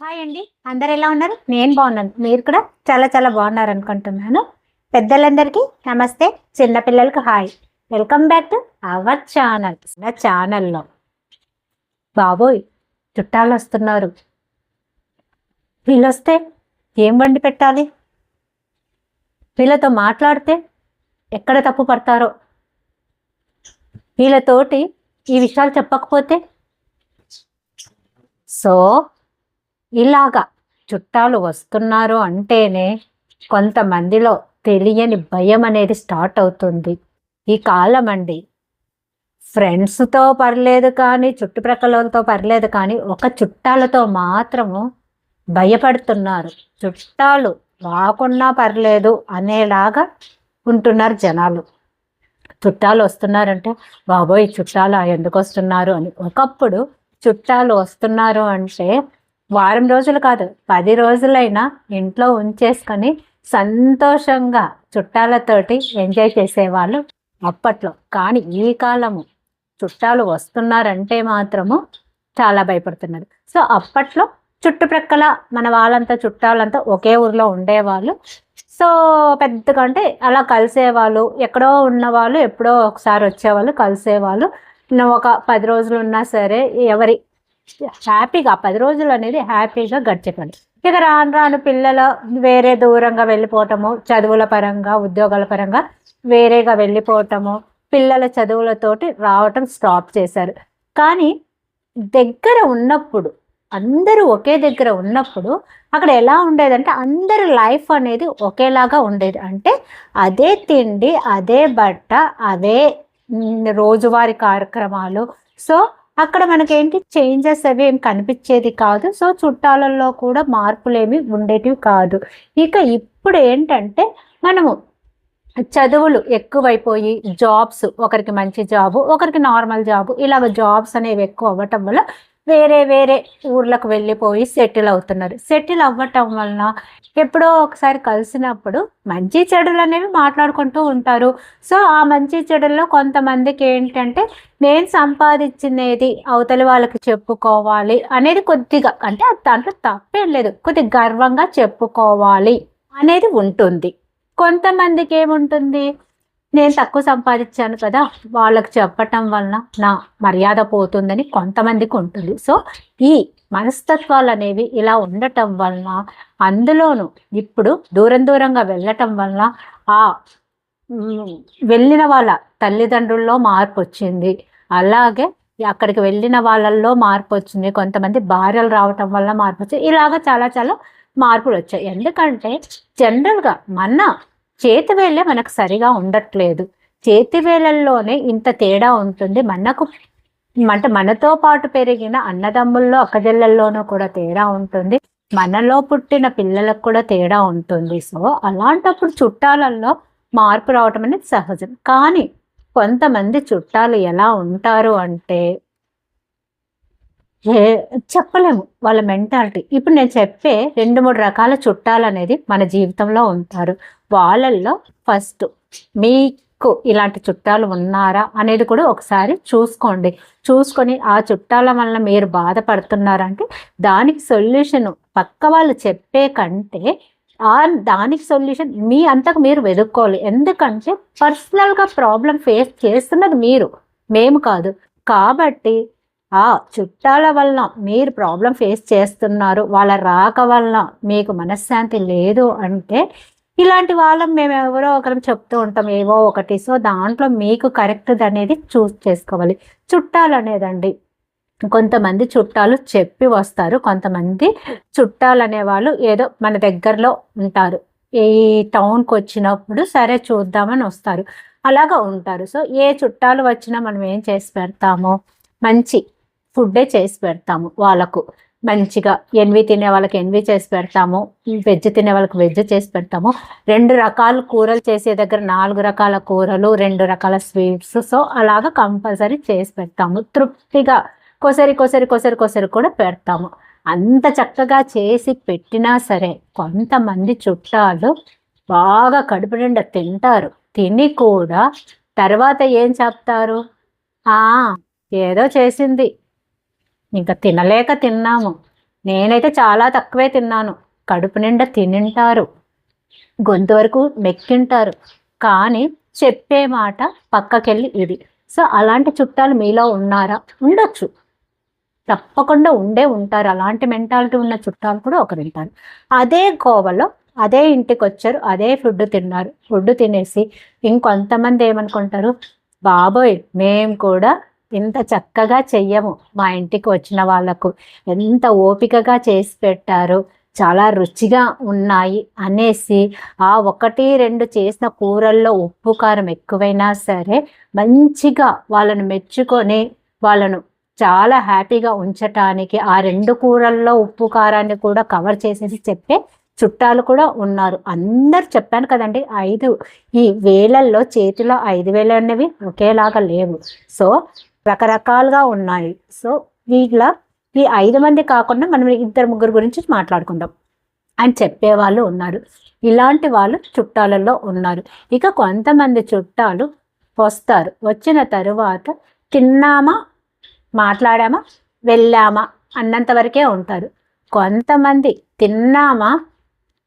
Hi అండి. అందరు ఎలా ఉన్నారు? నేను బాగున్నాను. మీరు కూడా చాలా చాలా బాగున్నారు అనుకుంటున్నాను. పెద్దలందరికీ నమస్తే, చిన్నపిల్లలకు hi. Welcome back to our channel. నా ఛానల్లో బాబోయ్ చుట్టాలు వస్తున్నారు. వీళ్ళు వస్తే ఏం వండి పెట్టాలి? వీళ్ళతో మాట్లాడితే ఎక్కడ తప్పు పడతారో, వీళ్ళతోటి ఈ విషయాలు చెప్పకపోతే. సో ఇలాగా చుట్టాలు వస్తున్నారు అంటేనే కొంతమందిలో తెలియని భయం అనేది స్టార్ట్ అవుతుంది. ఈ కాలం అండి, ఫ్రెండ్స్తో పర్లేదు కానీ, చుట్టుప్రక్కలతో పర్లేదు కానీ, ఒక చుట్టాలతో మాత్రము భయపడుతున్నారు. చుట్టాలు రాకున్నా పర్లేదు అనేలాగా ఉంటున్నారు జనాలు. చుట్టాలు వస్తున్నారంటే బాబోయ్ చుట్టాలు ఎందుకు వస్తున్నారు అని. ఒకప్పుడు చుట్టాలు వస్తున్నారు అంటే వారం రోజులు కాదు, 10 రోజులైనా ఇంట్లో ఉంచేసుకొని సంతోషంగా చుట్టాలతోటి ఎంజాయ్ చేసేవాళ్ళు అప్పట్లో. కానీ ఈ కాలము చుట్టాలు వస్తున్నారంటే మాత్రము చాలా భయపడుతున్నారు. సో అప్పట్లో చుట్టుప్రక్కల మన వాళ్ళంతా చుట్టాలంతా ఒకే ఊర్లో ఉండేవాళ్ళు. సో పెద్దగా అంటే అలా కలిసేవాళ్ళు. ఎక్కడో ఉన్నవాళ్ళు ఎప్పుడో ఒకసారి వచ్చేవాళ్ళు, కలిసేవాళ్ళు. ఒక 10 రోజులు ఉన్నా సరే ఎవరి హ్యాపీగా 10 రోజులు అనేది హ్యాపీగా గడిచేపండి. ఇక రాను రాను పిల్లలు వేరే దూరంగా వెళ్ళిపోవటము, చదువుల పరంగా ఉద్యోగాల పరంగా వేరేగా వెళ్ళిపోవటము, పిల్లల చదువులతోటి రావటం స్టాప్ చేశారు. కానీ దగ్గర ఉన్నప్పుడు, అందరూ ఒకే దగ్గర ఉన్నప్పుడు అక్కడ ఎలా ఉండేదంటే అందరి లైఫ్ అనేది ఒకేలాగా ఉండేది. అంటే అదే తిండి, అదే బట్ట, అదే రోజువారీ కార్యక్రమాలు. సో అక్కడ మనకేంటి చేంజెస్ అవి ఏం కనిపించేది కాదు. సో చుట్టాలలో కూడా మార్పులు ఏమి ఉండేటివి కాదు. ఇక ఇప్పుడు ఏంటంటే మనము చదువులు ఎక్కువైపోయి జాబ్స్, ఒకరికి మంచి జాబు, ఒకరికి నార్మల్ జాబు, ఇలాగ జాబ్స్ అనేవి ఎక్కువ అవ్వటం వల్ల వేరే వేరే ఊర్లకు వెళ్ళిపోయి సెటిల్ అవుతున్నారు. సెటిల్ అవ్వటం వలన ఎప్పుడో ఒకసారి కలిసినప్పుడు మంచి చెడులు అనేవి మాట్లాడుకుంటూ ఉంటారు. సో ఆ మంచి చెడుల్లో కొంతమందికి ఏంటంటే నేను సంపాదించినది అవతలి వాళ్ళకి చెప్పుకోవాలి అనేది కొద్దిగా, అంటే దాంట్లో తప్పేం లేదు, కొద్దిగా గర్వంగా చెప్పుకోవాలి అనేది ఉంటుంది. కొంతమందికి ఏముంటుంది, నేను తక్కువ సంపాదించాను కదా వాళ్ళకి చెప్పటం వలన నా మర్యాద పోతుందని కొంతమందికి ఉంటుంది. సో ఈ మనస్తత్వాలు అనేవి ఇలా ఉండటం వలన, అందులోనూ ఇప్పుడు దూరంగా వెళ్ళటం వలన ఆ వెళ్ళిన వాళ్ళ తల్లిదండ్రుల్లో మార్పు వచ్చింది. అలాగే అక్కడికి వెళ్ళిన వాళ్ళల్లో మార్పు వచ్చింది. కొంతమంది భార్యలు రావటం వల్ల మార్పు వచ్చింది. ఇలాగ చాలా చాలా మార్పులు వచ్చాయి. ఎందుకంటే జనరల్గా మన చేతివేళ్ళే మనకు సరిగా ఉండట్లేదు. చేతివేళ్ళల్లోనే ఇంత తేడా ఉంటుంది. అంటే మనతో పాటు పెరిగిన అన్నదమ్ముల్లో అక్కజెల్లెల్లోనూ కూడా తేడా ఉంటుంది. మనలో పుట్టిన పిల్లలకు కూడా తేడా ఉంటుంది. సో అలాంటప్పుడు చుట్టాలలో మార్పు రావటం అనేది సహజం. కానీ కొంతమంది చుట్టాలు ఎలా ఉంటారు అంటే చెప్పలేము వాళ్ళ మెంటాలిటీ. ఇప్పుడు నేను చెప్పే 2-3 రకాల చుట్టాలు అనేది మన జీవితంలో ఉంటారు. వాళ్ళల్లో ఫస్ట్ మీకు ఇలాంటి చుట్టాలు ఉన్నారా అనేది కూడా ఒకసారి చూసుకోండి. చూసుకొని ఆ చుట్టాల వలన మీరు బాధపడుతున్నారంటే దానికి సొల్యూషన్ పక్క వాళ్ళు చెప్పే కంటే దానికి సొల్యూషన్ మీ అంతకు మీరు వెతుక్కోవాలి. ఎందుకంటే పర్సనల్గా ప్రాబ్లం ఫేస్ చేస్తున్నది మీరు, మేము కాదు. కాబట్టి ఆ చుట్టాల వలన మీరు ప్రాబ్లం ఫేస్ చేస్తున్నారు, వాళ్ళ రాక వలన మీకు మనశ్శాంతి లేదు అంటే ఇలాంటి వాళ్ళం మేము ఎవరో ఒకరు చెప్తూ ఉంటాం ఏవో ఒకటి. సో దాంట్లో మీకు కరెక్ట్ అనేది చూస్ చేసుకోవాలి. చుట్టాలు అనేదండి, కొంతమంది చుట్టాలు చెప్పి వస్తారు, కొంతమంది చుట్టాలు అనేవాళ్ళు ఏదో మన దగ్గరలో ఉంటారు. ఈ టౌన్కి వచ్చినప్పుడు సరే చూద్దామని వస్తారు, అలాగా ఉంటారు. సో ఏ చుట్టాలు వచ్చినా మనం ఏం చేసి పెడతాము, మంచి ఫుడ్డే చేసి పెడతాము. వాళ్ళకు మంచిగా ఎన్వి తినే వాళ్ళకి ఎన్వి చేసి పెడతాము, వెజ్ తినే వాళ్ళకి వెజ్ చేసి పెడతాము. 2 రకాల కూరలు చేసే దగ్గర 4 రకాల కూరలు, 2 రకాల స్వీట్స్. సో అలాగా కంపల్సరీ చేసి పెడతాము. తృప్తిగా కొసరి కూడా పెడతాము. అంత చక్కగా చేసి పెట్టినా సరే కొంతమంది చుట్టాలు బాగా కడుపు నిండా తింటారు. తిని కూడా తర్వాత ఏం చెప్తారు, ఏదో చేసింది ఇంకా తినలేక తిన్నాము, నేనైతే చాలా తక్కువే తిన్నాను. కడుపు నిండా తినింటారు, గొంతు వరకు మెక్కింటారు, కానీ చెప్పే మాట పక్కకెళ్ళి ఇది. సో అలాంటి చుట్టాలు మీలో ఉన్నారా? ఉండొచ్చు, తప్పకుండా ఉండే ఉంటారు. అలాంటి మెంటాలిటీ ఉన్న చుట్టాలు కూడా ఒకరుంటారు. అదే కోవలో అదే ఇంటికొచ్చారు, అదే ఫుడ్ తిన్నారు. ఫుడ్ తినేసి ఇంకొంతమంది ఏమనుకుంటారు, బాబోయ్ మేము కూడా ఇంత చక్కగా చెయ్యము, మా ఇంటికి వచ్చిన వాళ్ళకు ఎంత ఓపికగా చేసి పెట్టారు, చాలా రుచిగా ఉన్నాయి అనేసి ఆ 1, 2 చేసిన కూరల్లో ఉప్పు కారం ఎక్కువైనా సరే మంచిగా వాళ్ళను మెచ్చుకొని వాళ్ళను చాలా హ్యాపీగా ఉంచటానికి ఆ 2 కూరల్లో ఉప్పు కారాన్ని కూడా కవర్ చేసేసి చెప్పే చుట్టాలు కూడా ఉన్నారు. అందరు చెప్పాను కదండి, 5 ఈ వేలల్లో చేతిలో 5,000 అనేవి ఒకేలాగా లేవు. సో రకరకాలుగా ఉన్నాయి. సో వీళ్ళ ఈ 5 మంది కాకుండా మనం 2, 3 గురించి మాట్లాడుకుందాం అని చెప్పేవాళ్ళు ఉన్నారు. ఇలాంటి వాళ్ళు చుట్టాలలో ఉన్నారు. ఇక కొంతమంది చుట్టాలు వస్తారు, వచ్చిన తరువాత తిన్నామా, మాట్లాడామా, వెళ్ళామా అన్నంత వరకే ఉంటారు. కొంతమంది తిన్నామా,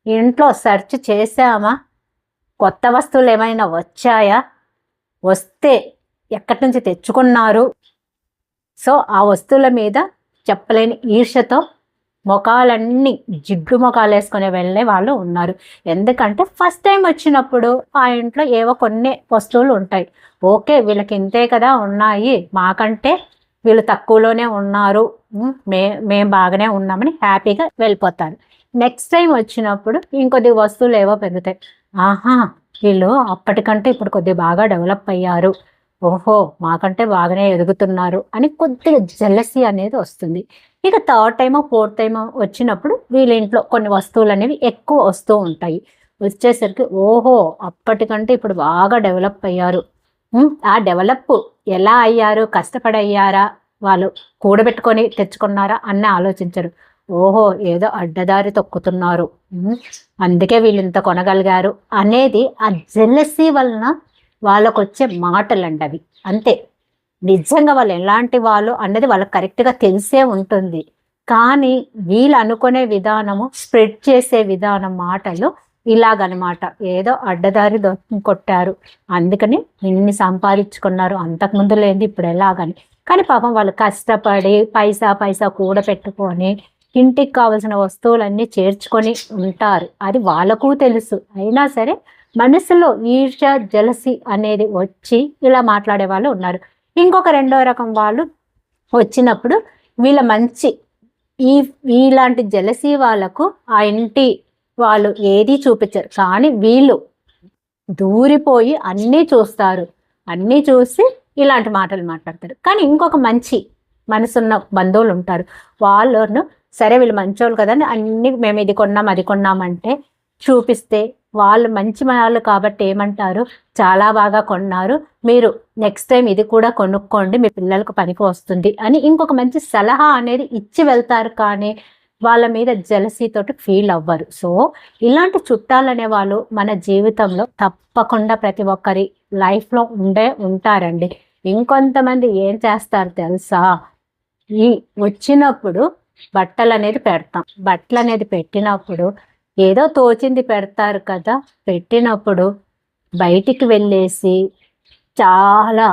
ఇంట్లో సెర్చ్ చేసామా, కొత్త వస్తువులు ఏమైనా వచ్చాయా, వస్తే ఎక్కడి నుంచి తెచ్చుకున్నారు, సో ఆ వస్తువుల మీద చెప్పలేని ఈర్ష్యతో మొఖాలన్నీ జిడ్డు మొఖాలు వేసుకుని వెళ్ళే వాళ్ళు ఉన్నారు. ఎందుకంటే ఫస్ట్ టైం వచ్చినప్పుడు ఆ ఇంట్లో ఏవో కొన్ని వస్తువులు ఉంటాయి. ఓకే వీళ్ళకి ఇంతే కదా ఉన్నాయి, మాకంటే వీళ్ళు తక్కువలోనే ఉన్నారు, మేము బాగానే ఉన్నామని హ్యాపీగా వెళ్ళిపోతారు. నెక్స్ట్ టైం వచ్చినప్పుడు ఇంకొద్ది వస్తువులు ఏవో పెరుగుతాయి. ఆహా వీళ్ళు అప్పటికంటే ఇప్పుడు కొద్దిగా బాగా డెవలప్ అయ్యారు, ఓహో మాకంటే బాగానే ఎదుగుతున్నారు అని కొద్దిగా జెలసీ అనేది వస్తుంది. ఇక థర్డ్ టైమో ఫోర్త్ టైమో వచ్చినప్పుడు వీళ్ళ ఇంట్లో కొన్ని వస్తువులు అనేవి ఎక్కువ వస్తూ ఉంటాయి. వచ్చేసరికి ఓహో అప్పటికంటే ఇప్పుడు బాగా డెవలప్ అయ్యారు. ఆ డెవలప్ ఎలా అయ్యారు, కష్టపడి అయ్యారా, వాళ్ళు కూడబెట్టుకొని తెచ్చుకున్నారా అన్న ఆలోచించరు. ఓహో ఏదో అడ్డదారి తొక్కుతున్నారు, అందుకే వీళ్ళు ఇంత కొనగలిగారు అనేది ఆ జెలసీ వలన వాళ్ళకు వచ్చే మాటలండి అవి. అంతే, నిజంగా వాళ్ళు ఎలాంటి వాళ్ళు అన్నది వాళ్ళకి కరెక్ట్గా తెలిసే ఉంటుంది. కానీ వీళ్ళు అనుకునే విధానము, స్ప్రెడ్ చేసే విధానం మాటలు ఇలాగనమాట. ఏదో అడ్డదారి కొట్టారు, అందుకని ఇన్ని సంపాదించుకున్నారు, అంతకుముందు లేని ఇప్పుడు ఎలాగని. కానీ పాపం వాళ్ళు కష్టపడి పైసా పైసా కూడబెట్టుకొని ఇంటికి కావాల్సిన వస్తువులన్నీ చేర్చుకొని ఉంటారు, అది వాళ్ళకు తెలుసు. అయినా సరే మనసులో ఈర్ష్య జలసి అనేది వచ్చి ఇలా మాట్లాడే వాళ్ళు ఉన్నారు. ఇంకొక రెండో రకం వాళ్ళు వచ్చినప్పుడు వీళ్ళ మంచి ఇలాంటి జలసి వాళ్ళకు ఆ ఇంటి వాళ్ళు ఏది చూపించరు, కానీ వీళ్ళు దూరిపోయి అన్నీ చూస్తారు, అన్నీ చూసి ఇలాంటి మాటలు మాట్లాడతారు. కానీ ఇంకొక మంచి మనసున్న బంధువులు ఉంటారు, వాళ్ళను సరే వీళ్ళు మంచోళ్ళు కదా అని అన్ని మేము ఇది కొన్నాం అది కొన్నామంటే చూపిస్తే వాళ్ళు మంచి వాళ్ళు కాబట్టి ఏమంటారు, చాలా బాగా కొన్నారు, మీరు నెక్స్ట్ టైం ఇది కూడా కొనుక్కోండి, మీ పిల్లలకు పనికి వస్తుంది అని ఇంకొక మంచి సలహా అనేది ఇచ్చి వెళ్తారు. కానీ వాళ్ళ మీద జలసీతోటి ఫీల్ అవ్వరు. సో ఇలాంటి చుట్టాలు అనే వాళ్ళు మన జీవితంలో తప్పకుండా ప్రతి ఒక్కరి లైఫ్లో ఉంటారండి. ఇంకొంతమంది ఏం చేస్తారు తెలుసా, ఈ వచ్చినప్పుడు బట్టలు అనేది పెడతాం, బట్టలు అనేది పెట్టినప్పుడు ఏదో తోచింది పెడతారు కదా, పెట్టినప్పుడు బయటికి వెళ్ళేసి చాలా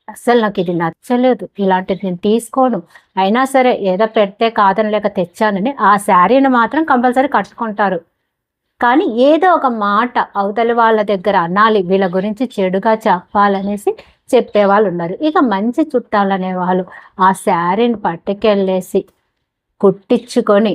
అసలు నాకు ఇది నచ్చలేదు, ఇలాంటిది నేను తీసుకోను, అయినా సరే ఏదో పెడితే కాదని లేక తెచ్చానని ఆ శారీని మాత్రం కంపల్సరీ కట్టుకుంటారు. కానీ ఏదో ఒక మాట అవతలి వాళ్ళ దగ్గర అనాలి, వీళ్ళ గురించి చెడుగా చెప్పాలనేసి చెప్పేవాళ్ళు ఉన్నారు. ఇక మంచి చుట్టాలు అనేవాళ్ళు ఆ శారీని పట్టుకెళ్ళేసి కుట్టించుకొని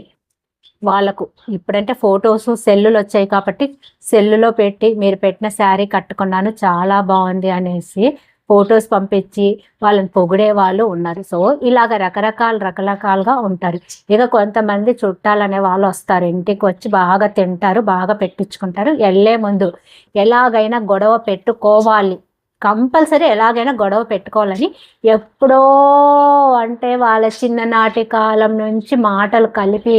వాళ్ళకు ఇప్పుడంటే ఫొటోస్ సెల్లులు వచ్చాయి కాబట్టి సెల్లులో పెట్టి మీరు పెట్టిన శారీ కట్టుకున్నాను చాలా బాగుంది అనేసి ఫొటోస్ పంపించి వాళ్ళని పొగిడే వాళ్ళు ఉన్నారు. సో ఇలాగ రకరకాలుగా ఉంటారు. ఇక కొంతమంది చుట్టాలనే వాళ్ళు వస్తారు, ఇంటికి వచ్చి బాగా తింటారు, బాగా పెట్టించుకుంటారు. వెళ్ళే ముందు ఎలాగైనా గొడవ పెట్టుకోవాలి, కంపల్సరీ ఎలాగైనా గొడవ పెట్టుకోవాలని ఎప్పుడో అంటే వాళ్ళ చిన్ననాటి కాలం నుంచి మాటలు కలిపి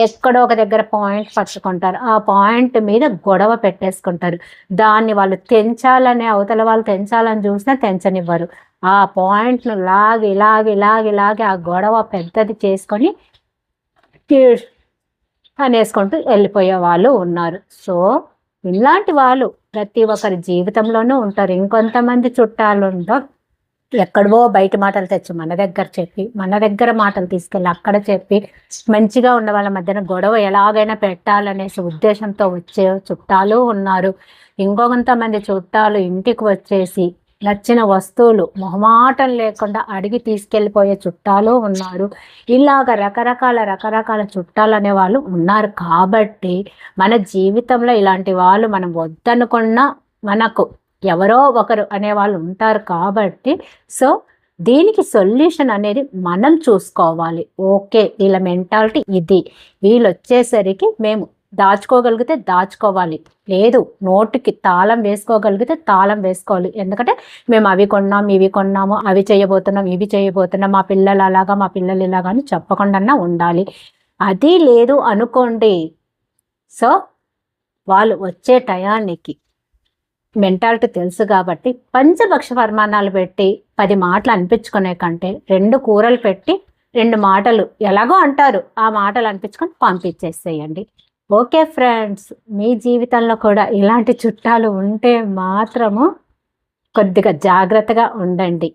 ఎక్కడో ఒక దగ్గర పాయింట్ పట్టుకుంటారు, ఆ పాయింట్ మీద గొడవ పెట్టేసుకుంటారు. దాన్ని వాళ్ళు తెంచాలని అవతల వాళ్ళు తెంచాలని చూసినా తెంచనివ్వరు. ఆ పాయింట్ను లాగి ఆ గొడవ పెద్దది చేసుకొని అనేసుకుంటూ వెళ్ళిపోయే వాళ్ళు ఉన్నారు. సో ఇలాంటి వాళ్ళు ప్రతి ఒక్కరి జీవితంలోనూ ఉంటారు. ఇంకొంతమంది చుట్టాలు ఉంటారు ఎక్కడవో బయట మాటలు తెచ్చి మన దగ్గర చెప్పి, మన దగ్గర మాటలు తీసుకెళ్ళి అక్కడ చెప్పి, మంచిగా ఉన్న వాళ్ళ మధ్యన గొడవ ఎలాగైనా పెట్టాలనేసి ఉద్దేశంతో వచ్చే చుట్టాలు ఉన్నారు. ఇంకొంతమంది చుట్టాలు ఇంటికి వచ్చేసి నచ్చిన వస్తువులు మొహమాటం లేకుండా అడిగి తీసుకెళ్ళిపోయే చుట్టాలు ఉన్నారు. ఇలాగ రకరకాల చుట్టాలు అనేవాళ్ళు ఉన్నారు. కాబట్టి మన జీవితంలో ఇలాంటి వాళ్ళు మనం వద్దనుకున్నా మనకు ఎవరో ఒకరు అనేవాళ్ళు ఉంటారు. కాబట్టి సో దీనికి సొల్యూషన్ అనేది మనం చూసుకోవాలి. ఓకే, వీళ్ళ మెంటాలిటీ ఇది, వీళ్ళు వచ్చేసరికి మేము దాచుకోగలిగితే దాచుకోవాలి, లేదు నోటికి తాళం వేసుకోగలిగితే తాళం వేసుకోవాలి. ఎందుకంటే మేము అవి కొన్నాం, ఇవి కొన్నాము, అవి చేయబోతున్నాం, ఇవి చేయబోతున్నాం, మా పిల్లలు అలాగా, మా పిల్లలు ఇలాగా అని చెప్పకుండా ఉండాలి. అది లేదు అనుకోండి, సో వాళ్ళు వచ్చే టయానికి మెంటాలిటీ తెలుసు కాబట్టి పంచభక్ష పరిమాణాలు పెట్టి 10 మాటలు అనిపించుకునే కంటే 2 కూరలు పెట్టి 2 మాటలు ఎలాగో అంటారు, ఆ మాటలు అనిపించుకొని పంపించేసేయండి. ఓకే ఫ్రెండ్స్, మీ జీవితంలో కూడా ఇలాంటి చుట్టాలు ఉంటే మాత్రము కొద్దిగా జాగ్రత్తగా ఉండండి.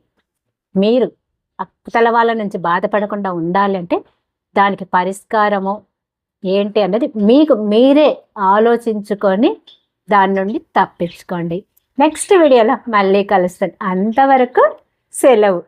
మీరు అక్కల వాళ్ళ నుంచి బాధపడకుండా ఉండాలంటే దానికి పరిష్కారము ఏంటి అన్నది మీకు మీరే ఆలోచించుకొని దాని నుండి తప్పించుకోండి. నెక్స్ట్ వీడియోలో మళ్ళీ కలుస్తాను. అంతవరకు సెలవు.